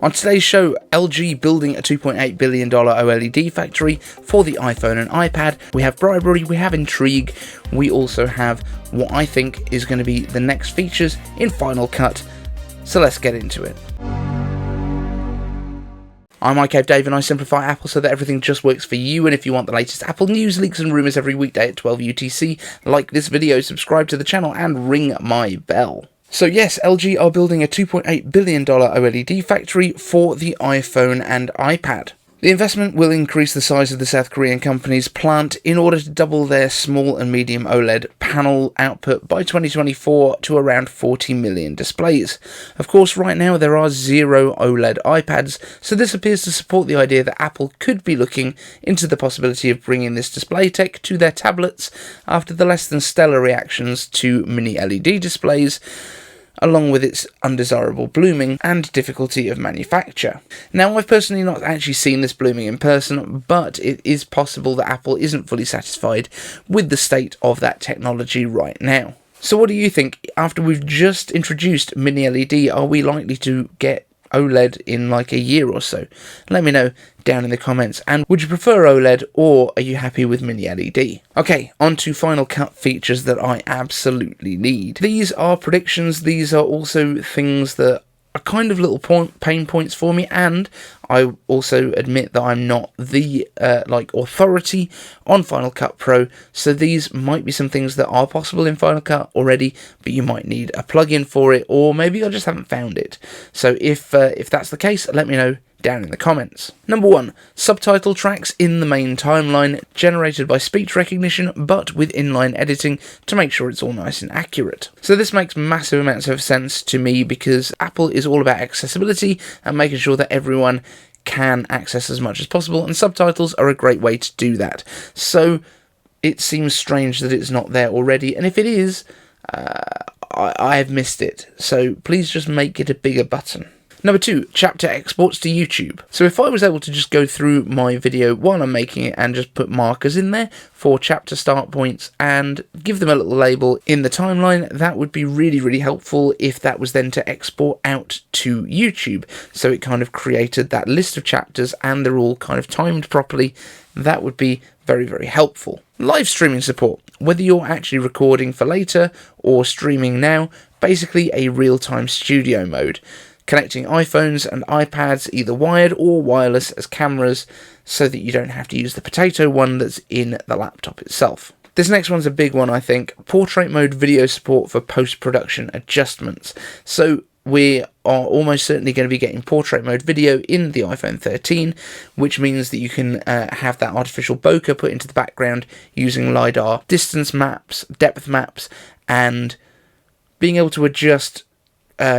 On today's show, LG building a $2.8 billion OLED factory for the iPhone and iPad. We have bribery, we have intrigue, we also have what I think is going to be the next features in Final Cut. So let's get into it. I'm iCave Dave and I simplify Apple so that everything just works for you, and if you want the latest Apple news, leaks and rumours every weekday at 12 UTC, like this video, subscribe to the channel and ring my bell. So yes, LG are building a $2.8 billion OLED factory for the iPhone and iPad. The investment will increase the size of the South Korean company's plant in order to double their small and medium OLED panel output by 2024 to around 40 million displays. Of course, right now there are 0 OLED iPads, so this appears to support the idea that Apple could be looking into the possibility of bringing this display tech to their tablets after the less than stellar reactions to mini-LED displays, along with its undesirable blooming and difficulty of manufacture. Now, I've personally not actually seen this blooming in person, but it is possible that Apple isn't fully satisfied with the state of that technology right now. So what do you think? After we've just introduced mini-LED, are we likely to get OLED in like a year or so? Let me know down in the comments. And would you prefer OLED, or are you happy with mini-LED? Okay, on to Final Cut features that I absolutely need. These are predictions, these are also things that are kind of little pain points for me, and I also admit that I'm not the authority on Final Cut Pro, so these might be some things that are possible in Final Cut already, but you might need a plugin for it, or maybe I just haven't found it. So if that's the case, let me know down in the comments. Number 1, subtitle tracks in the main timeline generated by speech recognition but with inline editing to make sure it's all nice and accurate. So this makes massive amounts of sense to me because Apple is all about accessibility and making sure that everyone can access as much as possible, and subtitles are a great way to do that. So it seems strange that it's not there already, and if it is, I have missed it. So please just make it a bigger button. Number 2, chapter exports to YouTube. So if I was able to just go through my video while I'm making it and just put markers in there for chapter start points and give them a little label in the timeline, that would be really, really helpful if that was then to export out to YouTube. So it kind of created that list of chapters and they're all kind of timed properly. That would be very, very helpful. Live streaming support. Whether you're actually recording for later or streaming now, basically a real-time studio mode. Connecting iPhones and iPads either wired or wireless as cameras so that you don't have to use the potato one that's in the laptop itself. This next one's a big one, I think. Portrait mode video support for post-production adjustments. So we are almost certainly going to be getting portrait mode video in the iPhone 13, which means that you can have that artificial bokeh put into the background using LiDAR, distance maps, depth maps, and being able to adjust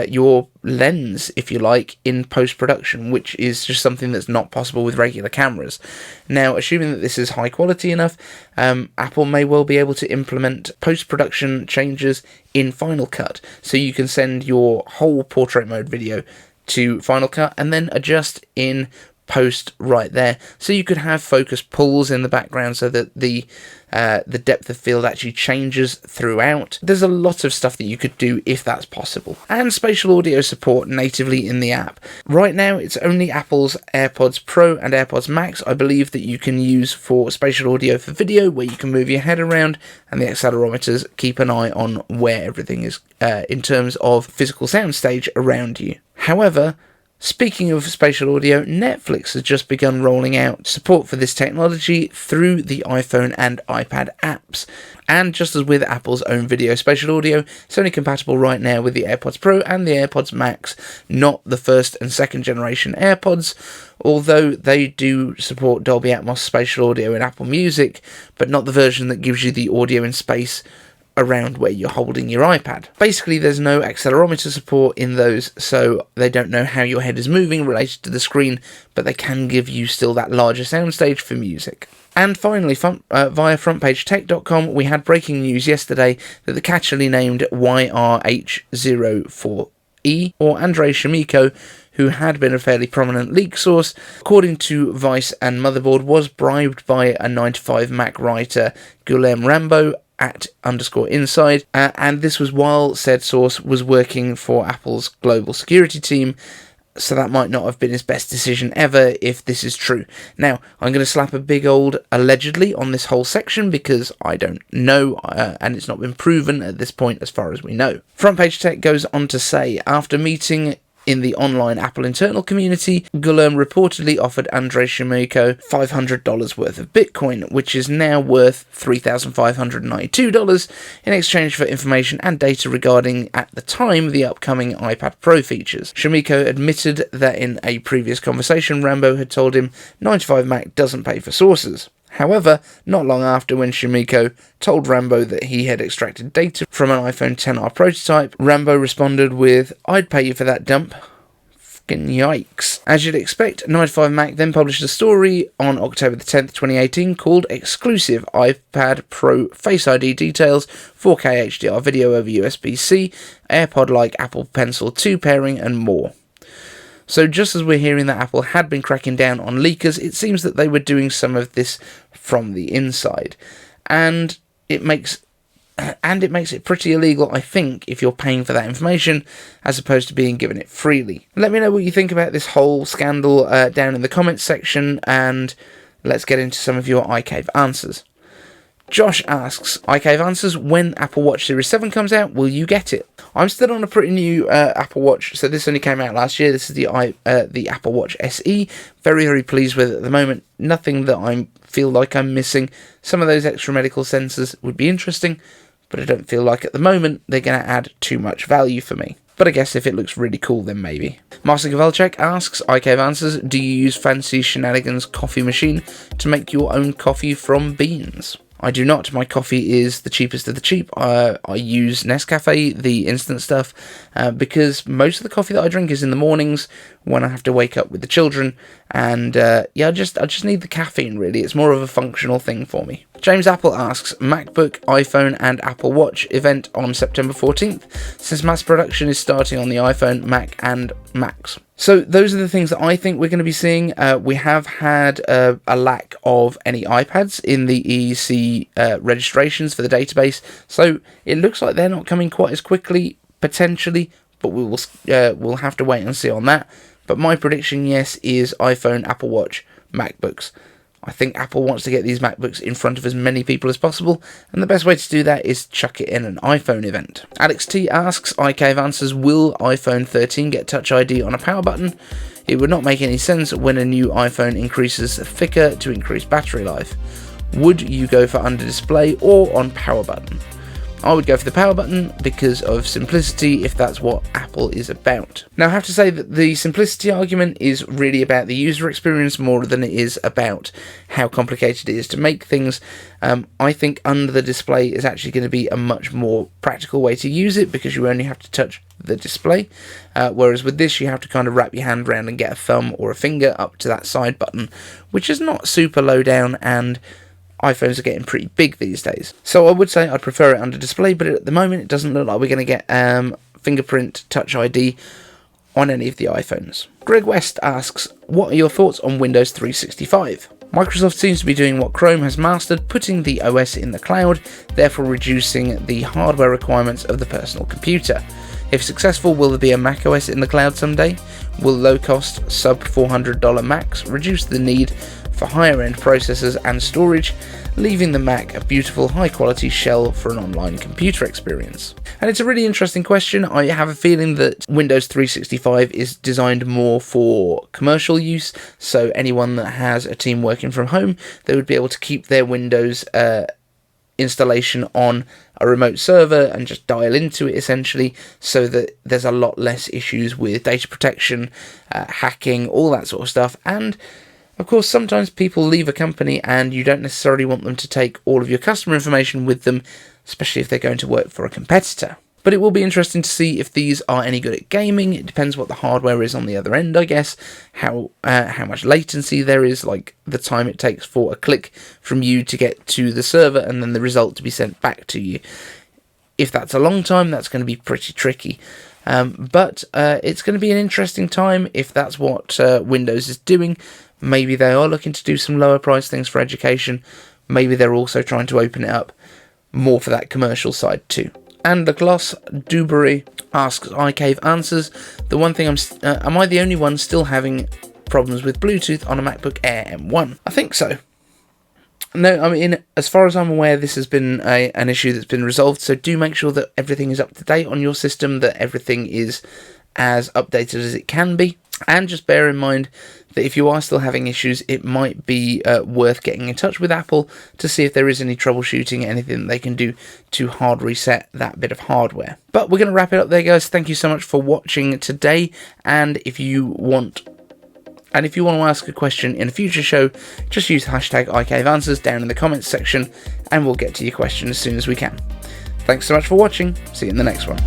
your lens, if you like, in post-production, which is just something that's not possible with regular cameras. Now, assuming that this is high quality enough, Apple may well be able to implement post-production changes in Final Cut, so you can send your whole portrait mode video to Final Cut and then adjust in post right there, so you could have focus pulls in the background so that the depth of field actually changes throughout. There's a lot of stuff that you could do if that's possible. And spatial audio support natively in the app. Right now it's only Apple's AirPods Pro and AirPods Max, I believe, that you can use for spatial audio for video, where you can move your head around and the accelerometers keep an eye on where everything is in terms of physical soundstage around you. However, speaking of spatial audio, Netflix has just begun rolling out support for this technology through the iPhone and iPad apps. And just as with Apple's own video spatial audio, it's only compatible right now with the AirPods Pro and the AirPods Max, not the first and second generation AirPods, although they do support Dolby Atmos spatial audio in Apple Music, but not the version that gives you the audio in space around where you're holding your iPad. Basically, there's no accelerometer support in those, so they don't know how your head is moving related to the screen, but they can give you still that larger soundstage for music. And finally, via frontpagetech.com, we had breaking news yesterday that the catchily named YRH04E, or Andrei Shimiko, who had been a fairly prominent leak source, according to Vice and Motherboard, was bribed by a 9to5 Mac writer, Guilherme Rambo, at _inside, and this was while said source was working for Apple's global security team, So that might not have been his best decision ever if this is true. Now, I'm going to slap a big old allegedly on this whole section because I don't know, and it's not been proven at this point as far as we know. Front Page Tech goes on to say, after meeting in the online Apple internal community, Guillermo reportedly offered Andrei Shimiko $500 worth of Bitcoin, which is now worth $3,592 in exchange for information and data regarding, at the time, the upcoming iPad Pro features. Shimiko admitted that in a previous conversation, Rambo had told him 95Mac doesn't pay for sources. However, not long after, when Shimiko told Rambo that he had extracted data from an iPhone XR prototype, Rambo responded with, "I'd pay you for that dump." Fucking yikes. As you'd expect, 95Mac then published a story on October the 10th, 2018 called Exclusive iPad Pro Face ID Details, 4K HDR Video over USB-C, AirPod-like Apple Pencil 2 pairing, and more. So just as we're hearing that Apple had been cracking down on leakers, it seems that they were doing some of this from the inside. And it makes it pretty illegal, I think, if you're paying for that information, as opposed to being given it freely. Let me know what you think about this whole scandal down in the comments section, and let's get into some of your iCave answers. Josh asks, iCave answers, when Apple Watch Series 7 comes out, will you get it? I'm still on a pretty new Apple Watch, so this only came out last year. This is the Apple Watch SE. Very, very pleased with it at the moment. Nothing that I feel like I'm missing. Some of those extra medical sensors would be interesting, but I don't feel like at the moment they're going to add too much value for me. But I guess if it looks really cool, then maybe. Master Gavelchek asks, iCave answers, do you use Fancy Shenanigans coffee machine to make your own coffee from beans? I do not. My coffee is the cheapest of the cheap. I use Nescafe, the instant stuff, because most of the coffee that I drink is in the mornings when I have to wake up with the children, and yeah, I just need the caffeine, really. It's more of a functional thing for me. James Apple asks, MacBook, iPhone and Apple Watch event on September 14th, since mass production is starting on the iPhone, Mac and Macs. So those are the things that I think we're going to be seeing. We have had a lack of any iPads in the EEC registrations for the database, so it looks like they're not coming quite as quickly, potentially, but we'll have to wait and see on that. But my prediction, yes, is iPhone, Apple Watch, MacBooks. I think Apple wants to get these MacBooks in front of as many people as possible, and the best way to do that is chuck it in an iPhone event. Alex T asks, iCave answers, will iPhone 13 get Touch ID on a power button? It would not make any sense when a new iPhone increases thicker to increase battery life. Would you go for under display or on power button? I would go for the power button because of simplicity, if that's what Apple is about. Now, I have to say that the simplicity argument is really about the user experience more than it is about how complicated it is to make things. I think under the display is actually going to be a much more practical way to use it because you only have to touch the display, whereas with this you have to kind of wrap your hand around and get a thumb or a finger up to that side button, which is not super low down, and iPhones are getting pretty big these days. So I would say I'd prefer it under display, but at the moment it doesn't look like we're going to get fingerprint Touch ID on any of the iPhones. Greg West asks, what are your thoughts on Windows 365? Microsoft seems to be doing what Chrome has mastered, putting the OS in the cloud, therefore reducing the hardware requirements of the personal computer. If successful, will there be a macOS in the cloud someday? Will low-cost, sub-$400 Macs reduce the need for higher-end processors and storage, leaving the Mac a beautiful high-quality shell for an online computer experience? And it's a really interesting question. I have a feeling that Windows 365 is designed more for commercial use, so anyone that has a team working from home, they would be able to keep their Windows installation on a remote server and just dial into it, essentially, so that there's a lot less issues with data protection, hacking, all that sort of stuff. And of course, sometimes people leave a company and you don't necessarily want them to take all of your customer information with them, especially if they're going to work for a competitor. But it will be interesting to see if these are any good at gaming. It depends what the hardware is on the other end, I guess, how much latency there is, like the time it takes for a click from you to get to the server and then the result to be sent back to you. If that's a long time, that's going to be pretty tricky. But it's going to be an interesting time if that's what Windows is doing. Maybe they are looking to do some lower price things for education. Maybe they're also trying to open it up more for that commercial side too. And the Gloss Dewberry Asks iCave Answers, the one thing am I the only one still having problems with Bluetooth on a MacBook Air M1? I think so. No, I mean, as far as I'm aware, this has been an issue that's been resolved, so do make sure that everything is up to date on your system, that everything is as updated as it can be, and just bear in mind that if you are still having issues, it might be worth getting in touch with Apple to see if there is any troubleshooting, anything that they can do to hard reset that bit of hardware. But we're going to wrap it up there, guys. Thank you so much for watching today, and if you want to ask a question in a future show, just use hashtag iCaveAnswers down in the comments section, and we'll get to your question as soon as we can. Thanks so much for watching. See you in the next one.